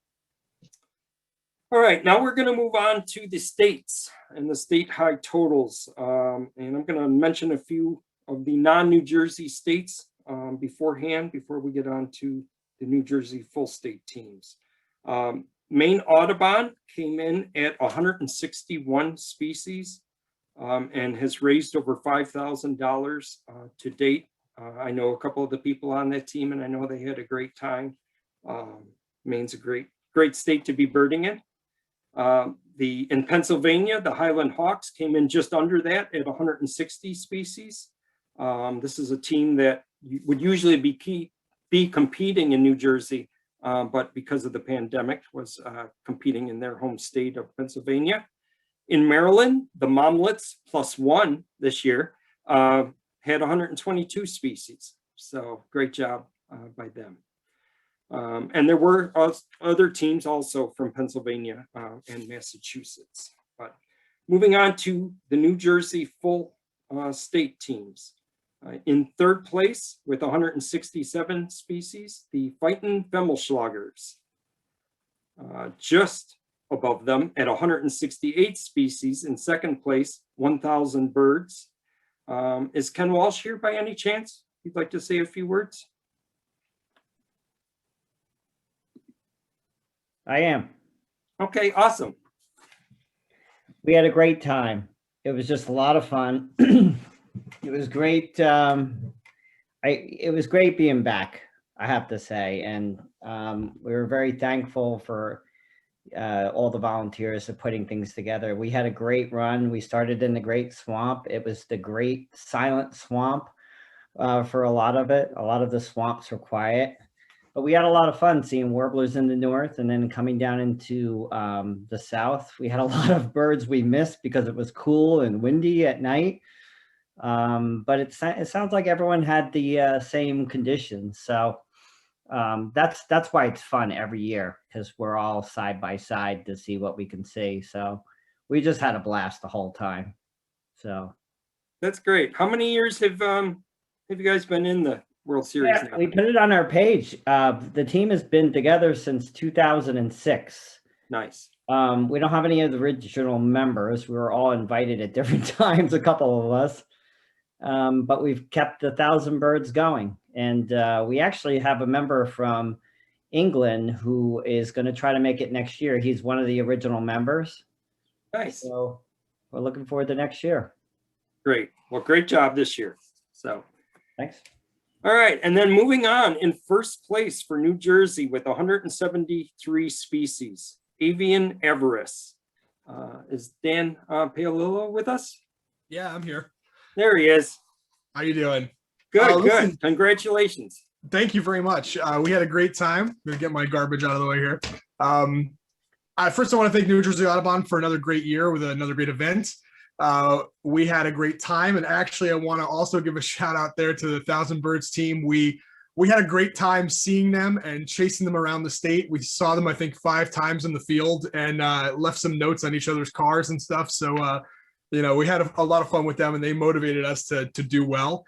All right, now we're going to move on to the states and the state high totals. And I'm going to mention a few of the non-New Jersey states beforehand, before we get on to the New Jersey full state teams. Maine Audubon came in at 161 species and has raised over $5,000 to date. I know a couple of the people on that team, and I know they had a great time. Maine's a great state to be birding in. In Pennsylvania, the Highland Hawks came in just under that at 160 species. This is a team that would usually be competing in New Jersey, but because of the pandemic was competing in their home state of Pennsylvania. In Maryland, the Momlets +1 this year had 122 species. So great job by them. And there were other teams also from Pennsylvania and Massachusetts. But moving on to the New Jersey full state teams. In third place with 167 species, the Fightin' Femmelschlagers. Just above them at 168 species in second place, 1,000 birds. Is Ken Walsh here by any chance? You'd like to say a few words? I am. Okay, awesome. We had a great time. It was just a lot of fun. It was great. It was great being back, I have to say. And we were very thankful for all the volunteers for putting things together. We had a great run. We started in the Great Swamp. It was the Great Silent Swamp for a lot of it. A lot of the swamps were quiet. But we had a lot of fun seeing warblers in the north, and then coming down into the south. We had a lot of birds we missed because it was cool and windy at night. But it sounds like everyone had the same conditions. So that's why it's fun every year, because we're all side by side to see what we can see. So we just had a blast the whole time. So that's great. How many years have you guys been in the World Series now? We put it on our page. The team has been together since 2006. Nice. We don't have any of the original members. We were all invited at different times, a couple of us. But we've kept 1,000 birds going. And we actually have a member from England who is going to try to make it next year. He's one of the original members. Nice. So we're looking forward to next year. Great. Well, great job this year. So thanks. All right, and then moving on, in first place for New Jersey with 173 species, avian avarice. Is Dan Paolillo with us? Yeah, I'm here. There he is. How you doing? Good, Listen, good. Congratulations. thank you very much. We had a great time. I'm gonna get my garbage out of the way here. First, I want to thank New Jersey Audubon for another great year with another great event. We had a great time, and actually, I want to also give a shout out there to the Thousand Birds team. We had a great time seeing them and chasing them around the state. We saw them, I think, 5 times in the field and left some notes on each other's cars and stuff. So, you know, we had a lot of fun with them, and they motivated us to do well.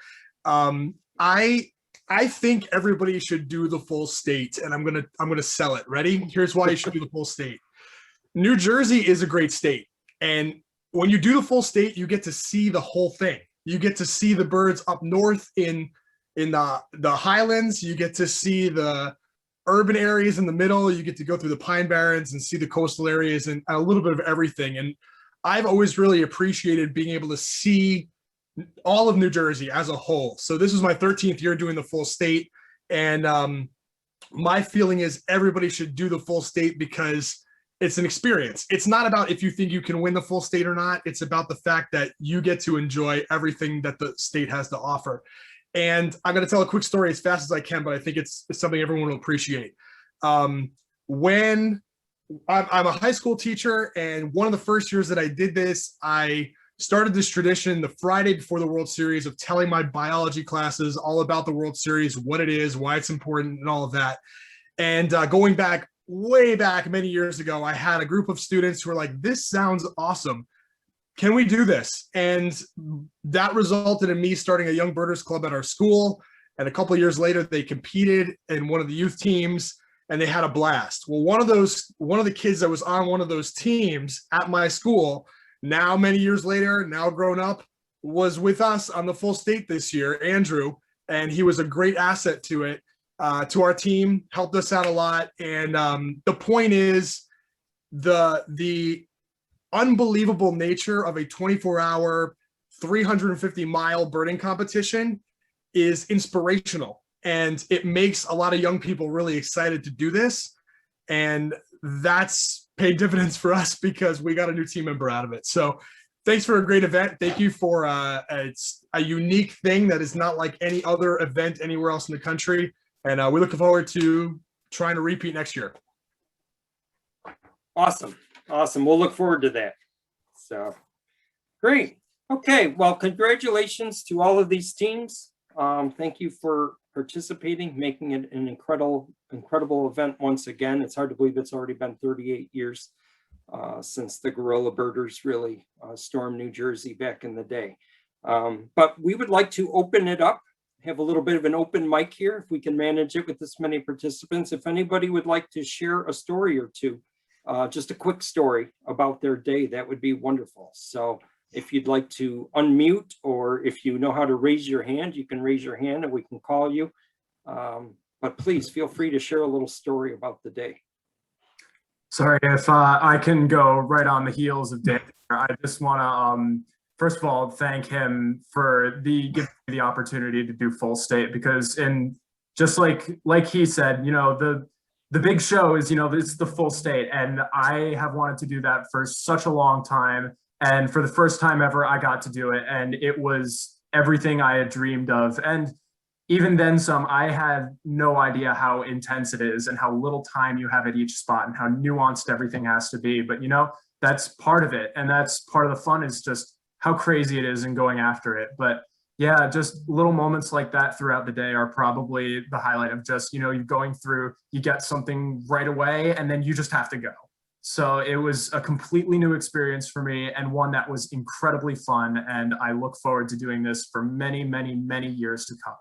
I think everybody should do the full state, and I'm gonna sell it. Ready? Here's why you should do the full state. New Jersey is a great state, and when you do the full state, you get to see the whole thing. You get to see the birds up north in the highlands. You get to see the urban areas in the middle. You get to go through the pine barrens and see the coastal areas and a little bit of everything. And I've always really appreciated being able to see all of New Jersey as a whole. So this is my 13th year doing the full state. And my feeling is everybody should do the full state because it's an experience. It's not about if you think you can win the full state or not. It's about the fact that you get to enjoy everything that the state has to offer. And I'm going to tell a quick story as fast as I can, but I think it's something everyone will appreciate. When I'm a high school teacher, and one of the first years that I did this, I started this tradition the Friday before the World Series of telling my biology classes all about the World Series, what it is, why it's important, and all of that. And going back, way back many years ago, I had a group of students who were like, this sounds awesome. Can we do this? And that resulted in me starting a Young Birders Club at our school. And a couple of years later, they competed in one of the youth teams and they had a blast. Well, one of the kids that was on one of those teams at my school, now many years later, now grown up, was with us on the full state this year, Andrew, and he was a great asset to it, to our team, helped us out a lot. And the point is the unbelievable nature of a 24-hour, 350-mile birding competition is inspirational. And it makes a lot of young people really excited to do this. And that's paid dividends for us because we got a new team member out of it. So thanks for a great event. Thank you for it's a unique thing that is not like any other event anywhere else in the country. And we look forward to trying to repeat next year. Awesome. Awesome. We'll look forward to that. So great. Okay. Well, congratulations to all of these teams. Thank you for participating, making it an incredible event once again. It's hard to believe it's already been 38 years since the guerrilla birders really stormed New Jersey back in the day. But we would like to open it up, have a little bit of an open mic here, if we can manage it with this many participants. If anybody would like to share a story or two, just a quick story about their day, that would be wonderful. So if you'd like to unmute, or if you know how to raise your hand, you can raise your hand and we can call you. But please feel free to share a little story about the day. Sorry if I can go right on the heels of Dan. I just want to, first of all, thank him for giving me the opportunity to do full state, because just like he said, you know, the big show is, you know, it's the full state, and I have wanted to do that for such a long time. And for the first time ever, I got to do it, and it was everything I had dreamed of. And even then some, I had no idea how intense it is and how little time you have at each spot and how nuanced everything has to be. But, you know, that's part of it. And that's part of the fun, is just how crazy it is and going after it. But yeah, just little moments like that throughout the day are probably the highlight of just, you know, you're going through, you get something right away, and then you just have to go. So it was a completely new experience for me, and one that was incredibly fun. And I look forward to doing this for many, many, many years to come.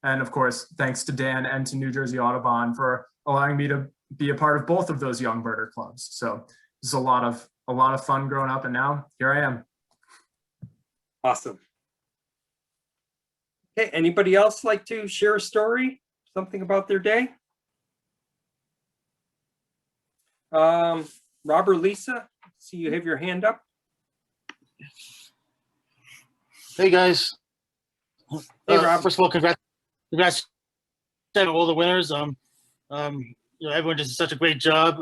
And of course, thanks to Dan and to New Jersey Audubon for allowing me to be a part of both of those young birder clubs. So it's a lot of fun growing up, and now here I am. Awesome. Okay, anybody else like to share a story, something about their day? Robert, Lisa, see you have your hand up. Hey guys. Hey Rob. First of all, congrats to all the winners. You know, everyone did such a great job.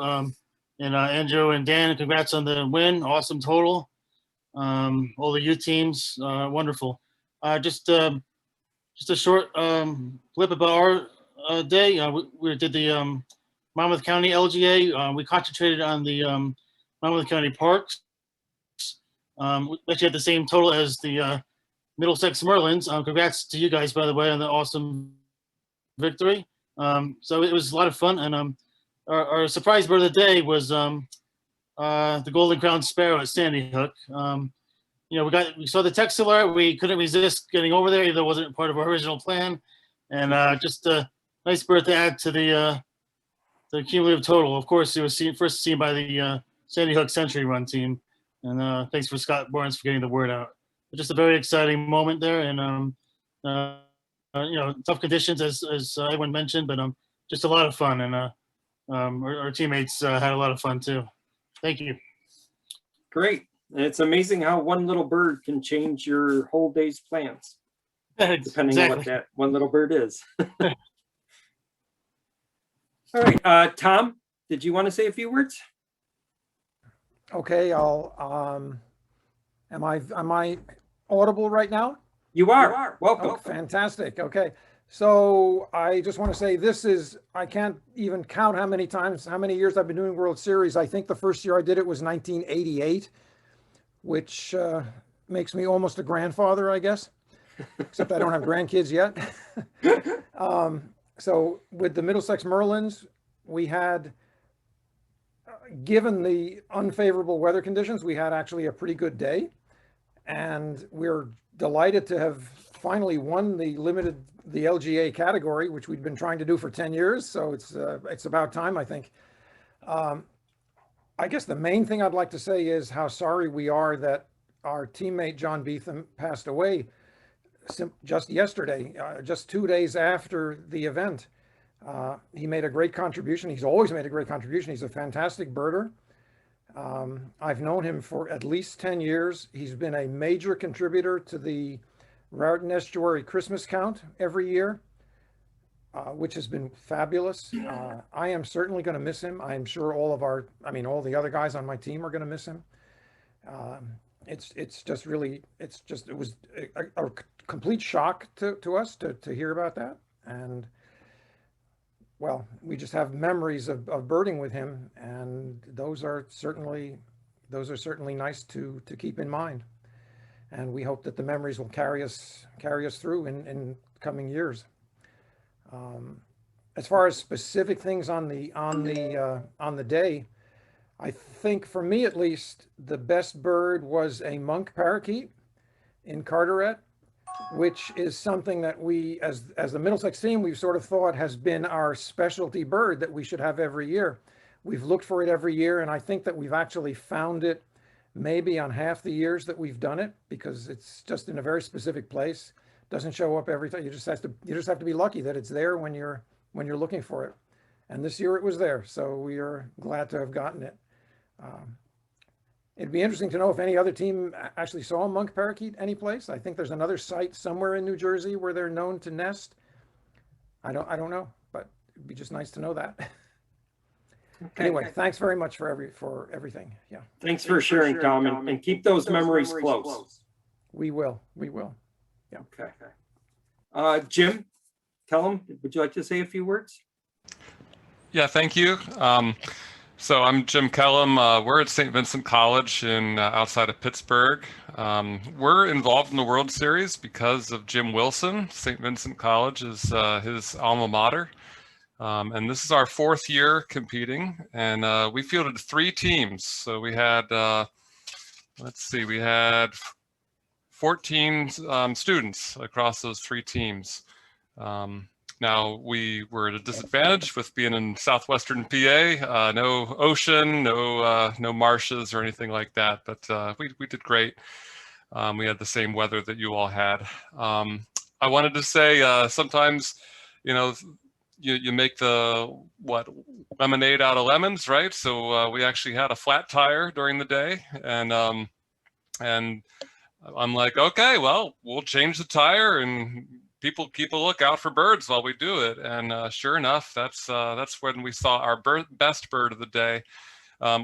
And Andrew and Dan, congrats on the win. Awesome total. All the youth teams, wonderful. Just just a short blip about our day. We did the Monmouth County LGA. We concentrated on the Monmouth County parks. We actually had the same total as the Middlesex Merlins. Congrats to you guys, by the way, on the awesome victory. So it was a lot of fun, and our surprise bird of the day was the golden crowned sparrow at Sandy Hook. We saw the text alert. We couldn't resist getting over there, even though it wasn't part of our original plan. And just a nice bird to add to the cumulative total. Of course, it was first seen by the Sandy Hook Century Run team. And thanks for Scott Barnes for getting the word out. But just a very exciting moment there, and tough conditions as everyone mentioned, but just a lot of fun, and our teammates had a lot of fun too. Thank you. Great. And it's amazing how one little bird can change your whole day's plans, depending on what that one little bird is. All right, Tom, did you want to say a few words? Okay, I'll, am I audible right now? You are. Welcome. Oh, fantastic. Okay. So I just want to say I can't even count how many years I've been doing World Series. I think the first year I did it was 1988, which makes me almost a grandfather, I guess, except I don't have grandkids yet. So with the Middlesex Merlins, we had, given the unfavorable weather conditions, we had actually a pretty good day. And we're delighted to have finally won the LGA category, which we'd been trying to do for 10 years. So it's about time, I think. I guess the main thing I'd like to say is how sorry we are that our teammate John Beetham passed away just yesterday, just 2 days after the event. He made a great contribution. He's always made a great contribution. He's a fantastic birder. I've known him for at least 10 years. He's been a major contributor to the Raritan Estuary Christmas count every year, which has been fabulous. I am certainly going to miss him. I am sure all the other guys on my team are going to miss him. It was a complete shock to us to hear about that. And well, we just have memories of birding with him, and those are certainly nice to keep in mind. And we hope that the memories will carry us through in coming years. As far as specific things on the day, I think for me at least, the best bird was a monk parakeet in Carteret, which is something that we, as the Middlesex team, we've sort of thought has been our specialty bird that we should have every year. We've looked for it every year, and I think that we've actually found it maybe on half the years that we've done it, because it's just in a very specific place. Doesn't show up every time. You just have to be lucky that it's there when you're looking for it. And this year it was there, so we are glad to have gotten it. It'd be interesting to know if any other team actually saw a monk parakeet anyplace. I think there's another site somewhere in New Jersey where they're known to nest. I don't know, but it'd be just nice to know that. Okay. Anyway, thanks very much for everything. Yeah. Thanks for sharing, Tom, and keep those memories close. We will. Yeah. Okay. Jim Kellum, would you like to say a few words? Yeah, thank you. So I'm Jim Kellum. We're at St. Vincent College outside of Pittsburgh. We're involved in the World Series because of Jim Wilson. St. Vincent College is his alma mater. And this is our 4th year competing, and we fielded 3 teams. So we had, we had 14 students across those 3 teams. Now we were at a disadvantage with being in southwestern PA, no ocean, no marshes or anything like that, but we did great. We had the same weather that you all had. I wanted to say sometimes, you make the lemonade out of lemons, right? So we actually had a flat tire during the day, and I'm like, okay, well, we'll change the tire and people keep a lookout for birds while we do it. And sure enough, that's when we saw our best bird of the day.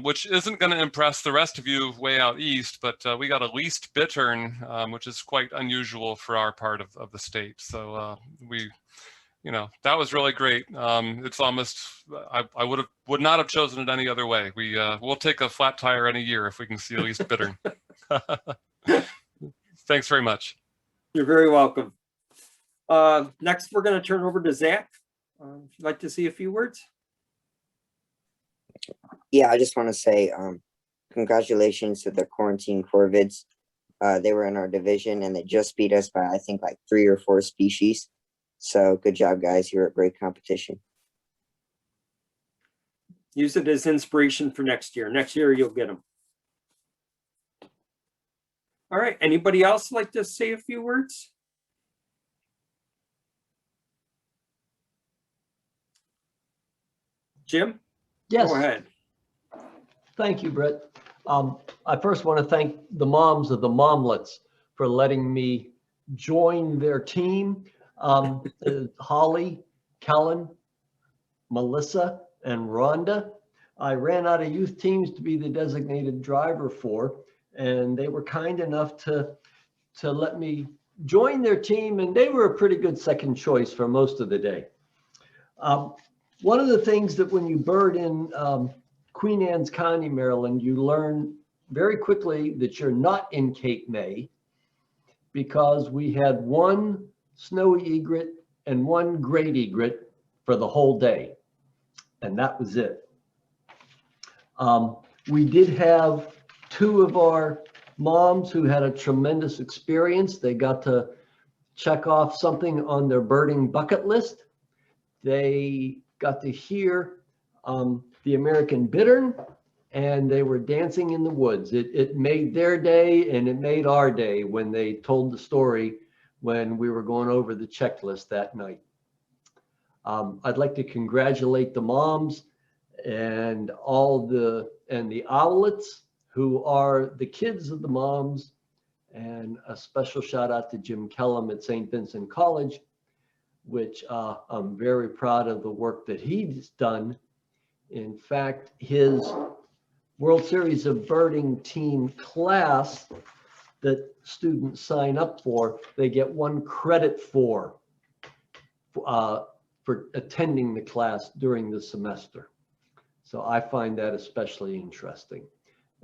which isn't going to impress the rest of you way out east, but we got a least bittern, which is quite unusual for our part of the state. So that was really great. It's almost, I would not have chosen it any other way. We'll take a flat tire any year if we can see a least bittern. Thanks very much. You're very welcome. Next, we're going to turn over to Zach. If you'd like to say a few words. Yeah, I just want to say congratulations to the quarantine corvids. They were in our division and they just beat us by, I think, like 3 or 4 species. So good job, guys. You're a great competition. Use it as inspiration for next year. Next year, you'll get them. All right. Anybody else like to say a few words? Jim? Yes. Go ahead. Thank you, Brett. I first want to thank the moms of the momlets for letting me join their team. Holly, Kellen, Melissa, and Rhonda. I ran out of youth teams to be the designated driver for, and they were kind enough to let me join their team, and they were a pretty good second choice for most of the day. One of the things that when you bird in Queen Anne's County, Maryland, you learn very quickly that you're not in Cape May, because we had 1 snowy egret and 1 great egret for the whole day. And that was it. We did have 2 of our moms who had a tremendous experience. They got to check off something on their birding bucket list. They got to hear the American bittern, and they were dancing in the woods. It made their day, and it made our day when they told the story when we were going over the checklist that night. I'd like to congratulate the moms and the owlets who are the kids of the moms, and a special shout out to Jim Kellum at St. Vincent College, which I'm very proud of the work that he's done. In fact, his World Series of Birding team class that students sign up for, they get 1 credit for attending the class during the semester. So I find that especially interesting.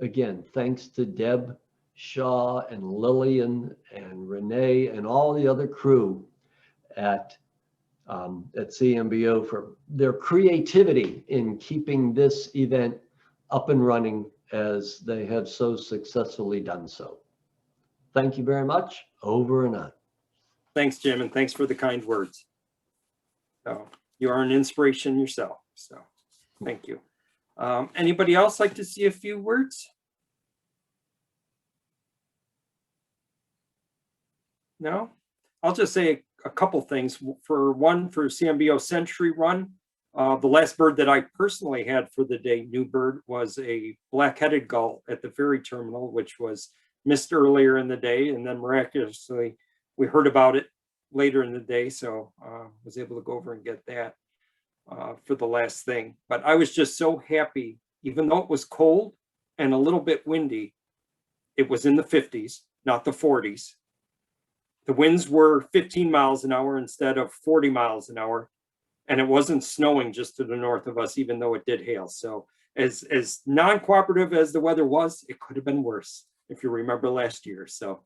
Again, thanks to Deb Shaw and Lillian and Renee and all the other crew at CMBO for their creativity in keeping this event up and running as they have so successfully done so. Thank you very much. Over and out. Thanks, Jim, and thanks for the kind words. So you are an inspiration yourself. So thank you. Anybody else like to see a few words? No? I'll just say a couple things. For CMBO Century Run, the last bird that I personally had for the day, new bird, was a black-headed gull at the ferry terminal, which was missed earlier in the day, and then miraculously we heard about it later in the day, so was able to go over and get that for the last thing. But I was just so happy, even though it was cold and a little bit windy, it was in the 50s, not the 40s. The winds were 15 miles an hour instead of 40 miles an hour. And it wasn't snowing just to the north of us, even though it did hail. So as non-cooperative as the weather was, it could have been worse, if you remember last year. So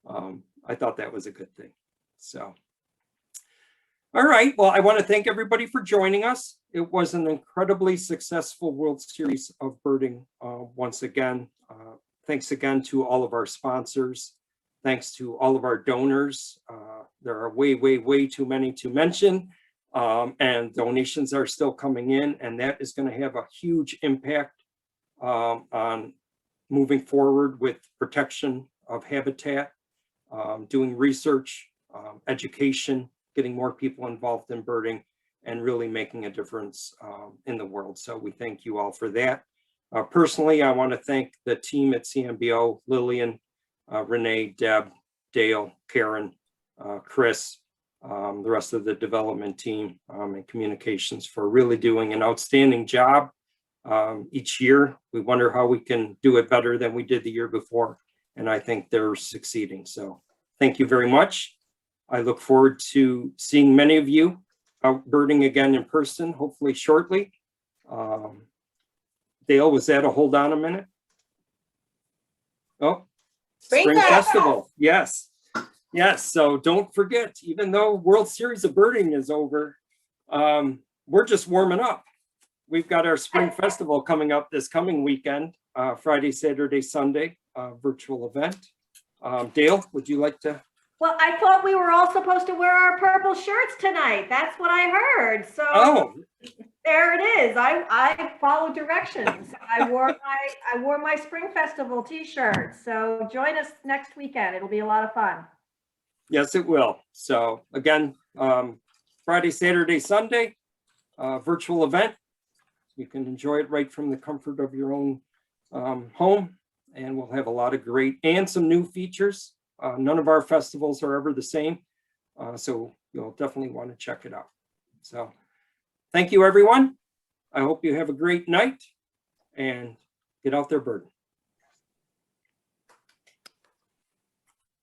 I thought that was a good thing. So, all right. Well, I want to thank everybody for joining us. It was an incredibly successful World Series of Birding once again. Thanks again to all of our sponsors. Thanks to all of our donors. There are way too many to mention. And donations are still coming in, and that is going to have a huge impact on moving forward with protection of habitat, doing research, education, getting more people involved in birding, and really making a difference in the world. So we thank you all for that. Personally, I want to thank the team at CMBO, Lillian, Renee, Deb, Dale, Karen, Chris, the rest of the development team and communications for really doing an outstanding job Each year, we wonder how we can do it better than we did the year before. And I think they're succeeding. So thank you very much. I look forward to seeing many of you out birding again in person, hopefully shortly. Dale, was that a hold on a minute? Oh, Spring Festival. Yes. Yes. So don't forget, even though World Series of Birding is over, we're just warming up. We've got our Spring Festival coming up this coming weekend, Friday, Saturday, Sunday, virtual event. Dale, would you like to? Well, I thought we were all supposed to wear our purple shirts tonight. That's what I heard. So there it is. I followed directions. I wore my Spring Festival t-shirt. So join us next weekend. It'll be a lot of fun. Yes, it will. So again, Friday, Saturday, Sunday, virtual event. You can enjoy it right from the comfort of your own home. And we'll have a lot of great and some new features. None of our festivals are ever the same. So you'll definitely want to check it out. So thank you, everyone. I hope you have a great night and get out there birding.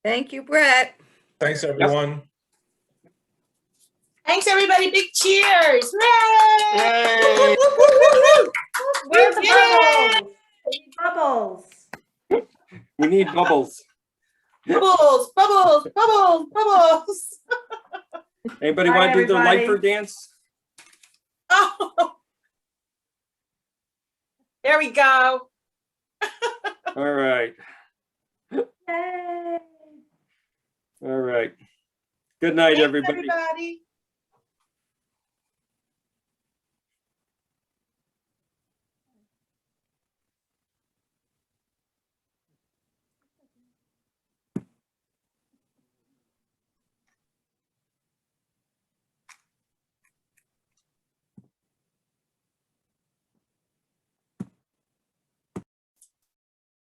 Thank you, Brett. Thanks, everyone. Thanks, everybody. Big cheers. Yay! Where's the bubbles? We need bubbles. Bubbles, bubbles, bubbles, bubbles. Anybody want to do the lifer dance? Oh, there we go. All right. Yay. All right. Good night, Thanks, everybody. everybody.